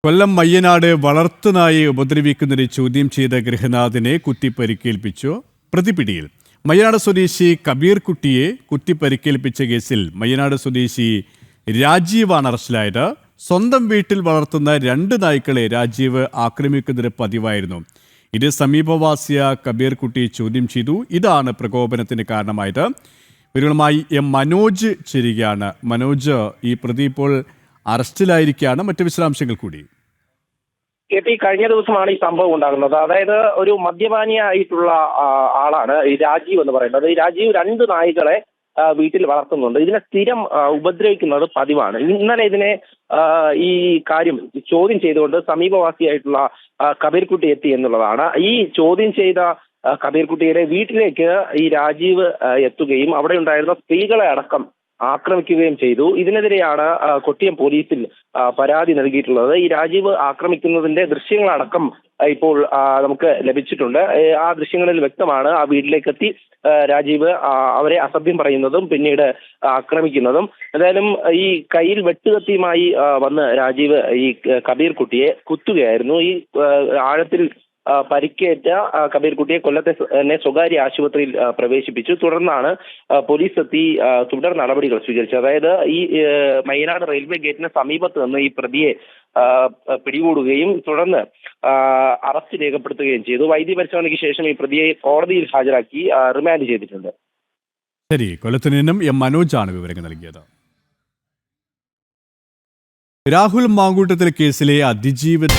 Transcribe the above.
കൊല്ലം മയ്യനാട് വളർത്തുനായെ ഉപദ്രവിക്കുന്നതിനെ ചോദ്യം ചെയ്ത ഗൃഹനാഥനെ കുത്തിപ്പരിക്കേൽപ്പിച്ചു. പ്രതിപിടിയിൽ മയ്യനാട് സ്വദേശി കബീർ കുട്ടിയെ കുത്തിപ്പരിക്കേൽപ്പിച്ച കേസിൽ മയ്യനാട് സ്വദേശി രാജീവാണ് അറസ്റ്റിലായത്. സ്വന്തം വീട്ടിൽ വളർത്തുന്ന 2 നായ്ക്കളെ രാജീവ് ആക്രമിക്കുന്നതിന് പതിവായിരുന്നു. ഇത് സമീപവാസിയ കബീർ കുട്ടിയെ ചോദ്യം ചെയ്തു. ഇതാണ് പ്രകോപനത്തിന് കാരണമായത്. ഇവരുമായി മനോജ് ചേരുകയാണ്. മനോജ്, ഈ പ്രതി ഇപ്പോൾ അറസ്റ്റിലായിരിക്കുകയാണ്. മറ്റു വിശദാംശങ്ങൾ കൂടി. കഴിഞ്ഞ ദിവസമാണ് ഈ സംഭവം ഉണ്ടാകുന്നത്. അതായത് ഒരു മദ്യപാനിയായിട്ടുള്ള ആളാണ് ഈ രാജീവ് എന്ന് പറയുന്നത്. ഈ രാജീവ് 2 നായ്ക്കളെ വീട്ടിൽ വളർത്തുന്നുണ്ട്. ഇതിനെ സ്ഥിരം ഉപദ്രവിക്കുന്നത് പതിവാണ്. ഇന്നലെ ഇതിനെ ഈ കാര്യം ചോദ്യം ചെയ്തുകൊണ്ട് സമീപവാസിയായിട്ടുള്ള കബീർകുട്ടി എത്തി എന്നുള്ളതാണ്. ഈ ചോദ്യം ചെയ്ത കബീർകുട്ടിയുടെ വീട്ടിലേക്ക് ഈ രാജീവ് എത്തുകയും അവിടെ ഉണ്ടായിരുന്ന സ്ത്രീകളെ അടക്കം ആക്രമിക്കുകയും ചെയ്തു. ഇതിനെതിരെയാണ് കൊട്ടിയം പോലീസിൽ പരാതി നൽകിയിട്ടുള്ളത്. ഈ രാജീവ് ആക്രമിക്കുന്നതിന്റെ ദൃശ്യങ്ങളടക്കം ഇപ്പോൾ നമുക്ക് ലഭിച്ചിട്ടുണ്ട്. ആ ദൃശ്യങ്ങളിൽ വ്യക്തമാണ് ആ വീട്ടിലേക്ക് എത്തി രാജീവ് അവരെ അസഭ്യം പറയുന്നതും പിന്നീട് ആക്രമിക്കുന്നതും. എന്തായാലും ഈ കയ്യിൽ വെട്ടുകത്തിയുമായി വന്ന് രാജീവ് ഈ കബീർ കുട്ടിയെ കുത്തുകയായിരുന്നു. ഈ ആഴത്തിൽ പരിക്കേറ്റ കബീർ കുട്ടിയെ കൊല്ലത്തെ തന്നെ സ്വകാര്യ ആശുപത്രിയിൽ പ്രവേശിപ്പിച്ചു. തുടർന്നാണ് പോലീസ് എത്തി തുടർ നടപടികൾ സ്വീകരിച്ചത്. അതായത് ഈ മയ്യനാട് റെയിൽവേ ഗേറ്റിന് സമീപത്ത് നിന്ന് ഈ പ്രതിയെ പിടികൂടുകയും തുടർന്ന് അറസ്റ്റ് രേഖപ്പെടുത്തുകയും ചെയ്തു. വൈദ്യപരിശോധനയ്ക്ക് ശേഷം ഈ പ്രതിയെ കോടതിയിൽ ഹാജരാക്കി റിമാൻഡ് ചെയ്തിട്ടുണ്ട്. ശരി, കൊല്ലത്ത് നിന്നും മനോജാണ് വിവരങ്ങൾ നൽകിയത്. രാഹുൽ മാങ്കൂട്ടത്തിൽ കേസിലെ അതിജീവൻ